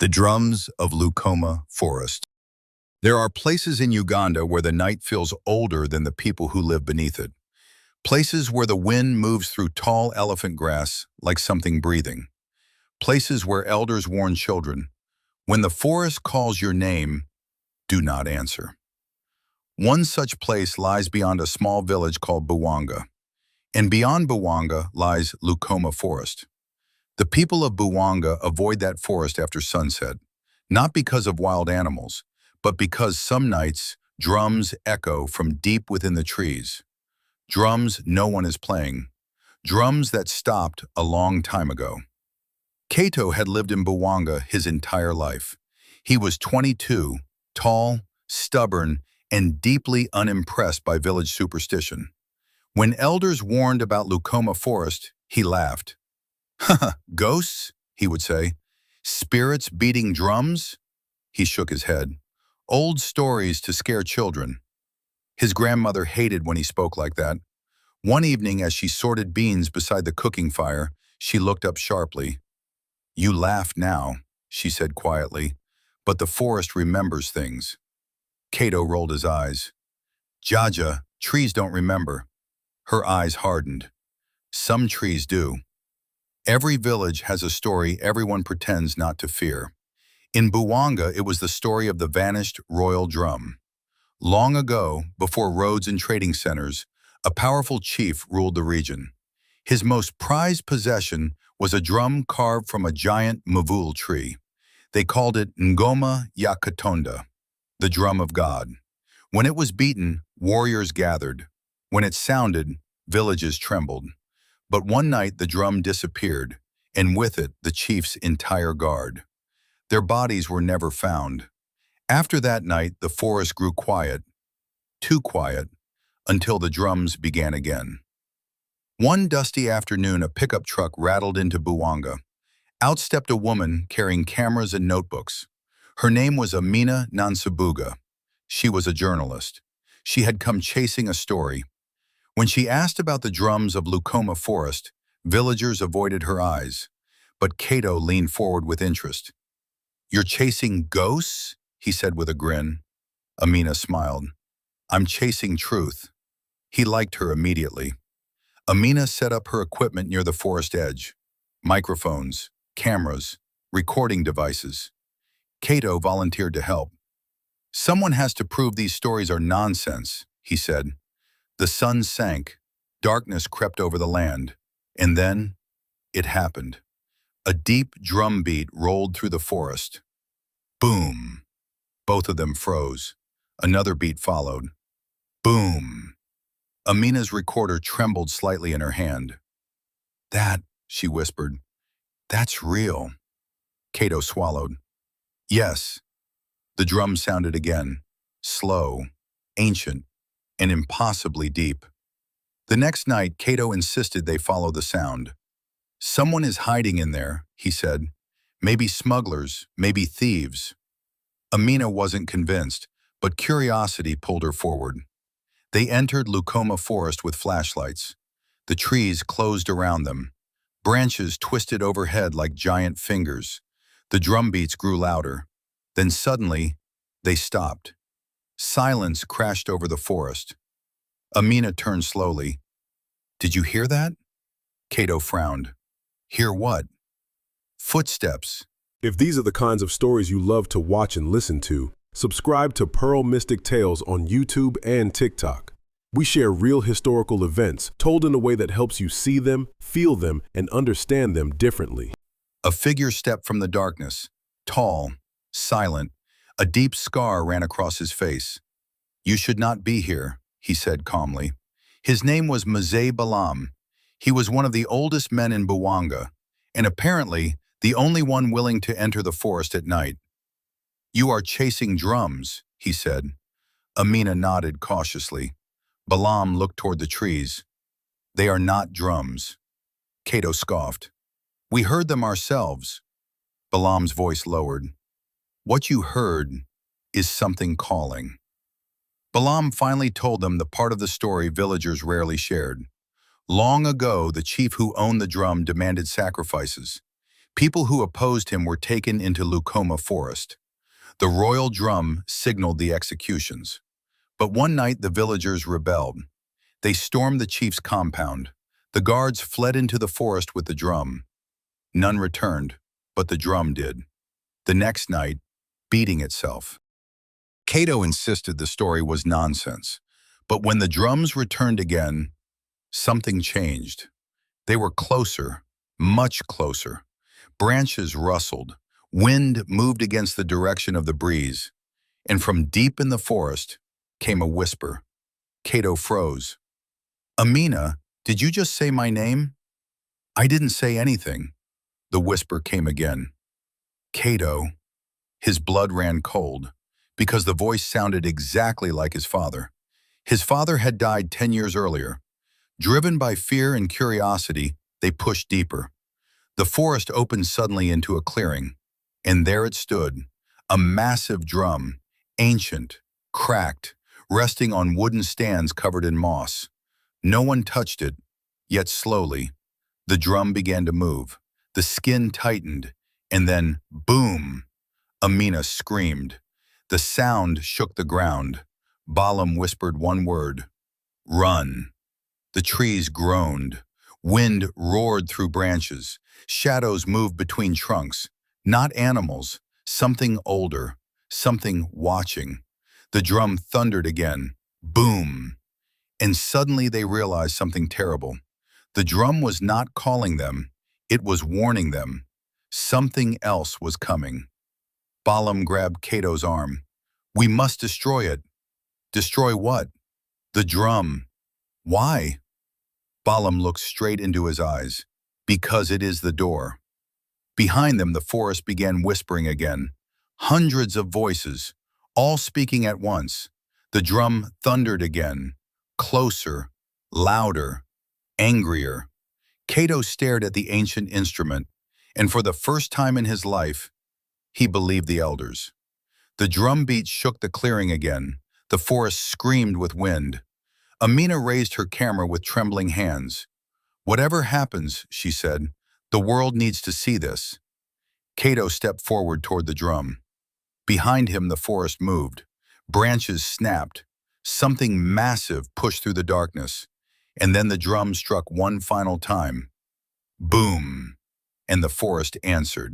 The drums of Lukoma Forest. There are places in Uganda where the night feels older than the people who live beneath it. Places where the wind moves through tall elephant grass like something breathing. Places where elders warn children, when the forest calls your name, do not answer. One such place lies beyond a small village called Buwanga. And beyond Buwanga lies Lukoma Forest. The people of Buwanga avoid that forest after sunset, not because of wild animals, but because some nights drums echo from deep within the trees. Drums no one is playing. Drums that stopped a long time ago. Kato had lived in Buwanga his entire life. He was 22, tall, stubborn, and deeply unimpressed by village superstition. When elders warned about Lukoma Forest, he laughed. "Haha, ghosts," he would say. "Spirits beating drums?" He shook his head. "Old stories to scare children." His grandmother hated when he spoke like that. One evening, as she sorted beans beside the cooking fire, she looked up sharply. "You laugh now," she said quietly, "but the forest remembers things." Kato rolled his eyes. "Jaja, trees don't remember." Her eyes hardened. "Some trees do." Every village has a story everyone pretends not to fear. In Buwanga, it was the story of the vanished royal drum. Long ago, before roads and trading centers, a powerful chief ruled the region. His most prized possession was a drum carved from a giant mvul tree. They called it Ngoma ya Katonda, the drum of God. When it was beaten, warriors gathered. When it sounded, villages trembled. But one night the drum disappeared, and with it the chief's entire guard. Their bodies were never found. After that night, the forest grew quiet, too quiet, until the drums began again. One dusty afternoon, a pickup truck rattled into Buwanga. Out stepped a woman carrying cameras and notebooks. Her name was Amina Nansabuga. She was a journalist. She had come chasing a story. When she asked about the drums of Lukoma Forest, villagers avoided her eyes. But Kato leaned forward with interest. "You're chasing ghosts?" he said with a grin. Amina smiled. "I'm chasing truth." He liked her immediately. Amina set up her equipment near the forest edge. Microphones, cameras, recording devices. Kato volunteered to help. "Someone has to prove these stories are nonsense," he said. The sun sank, darkness crept over the land, and then it happened. A deep drum beat rolled through the forest. Boom! Both of them froze. Another beat followed. Boom! Amina's recorder trembled slightly in her hand. "That," she whispered, "that's real." Kato swallowed. "Yes." The drum sounded again, slow, ancient, and impossibly deep. The next night, Kato insisted they follow the sound. "Someone is hiding in there," he said. "Maybe smugglers, maybe thieves." Amina wasn't convinced, but curiosity pulled her forward. They entered Lukoma Forest with flashlights. The trees closed around them. Branches twisted overhead like giant fingers. The drum beats grew louder. Then suddenly, they stopped. Silence crashed over the forest. Amina turned slowly. "Did you hear that?" Kato frowned. "Hear what?" "Footsteps." If these are the kinds of stories you love to watch and listen to, subscribe to Pearl Mystic Tales on YouTube and TikTok. We share real historical events told in a way that helps you see them, feel them, and understand them differently. A figure stepped from the darkness, tall, silent. A deep scar ran across his face. "You should not be here," he said calmly. His name was Mzee Balam. He was one of the oldest men in Buwanga, and apparently the only one willing to enter the forest at night. "You are chasing drums," he said. Amina nodded cautiously. Balam looked toward the trees. "They are not drums." Kato scoffed. "We heard them ourselves." Balam's voice lowered. "What you heard is something calling." Balam finally told them the part of the story villagers rarely shared. Long ago, the chief who owned the drum demanded sacrifices. People who opposed him were taken into Lukoma Forest. The royal drum signaled the executions. But one night the villagers rebelled. They stormed the chief's compound. The guards fled into the forest with the drum. None returned, but the drum did. The next night, beating itself. Cato insisted the story was nonsense. But when the drums returned again, something changed. They were closer, much closer. Branches rustled. Wind moved against the direction of the breeze. And from deep in the forest came a whisper. Cato froze. "Amina, did you just say my name?" "I didn't say anything." The whisper came again. Cato. His blood ran cold, because the voice sounded exactly like his father. His father had died 10 years earlier. Driven by fear and curiosity, they pushed deeper. The forest opened suddenly into a clearing, and there it stood, a massive drum, ancient, cracked, resting on wooden stands covered in moss. No one touched it, yet slowly, the drum began to move. The skin tightened, and then, boom! Amina screamed. The sound shook the ground. Balaam whispered one word, "Run." The trees groaned. Wind roared through branches. Shadows moved between trunks. Not animals, something older, something watching. The drum thundered again. Boom! And suddenly they realized something terrible. The drum was not calling them. It was warning them. Something else was coming. Balaam grabbed Cato's arm. "We must destroy it." "Destroy what?" "The drum." "Why?" Balaam looked straight into his eyes. "Because it is the door." Behind them, the forest began whispering again. Hundreds of voices, all speaking at once. The drum thundered again. Closer, louder, angrier. Cato stared at the ancient instrument, and for the first time in his life, he believed the elders. The drum beat shook the clearing again. The forest screamed with wind. Amina raised her camera with trembling hands. "Whatever happens," she said, "the world needs to see this." Cato stepped forward toward the drum. Behind him, the forest moved. Branches snapped. Something massive pushed through the darkness. And then the drum struck one final time. Boom! And the forest answered.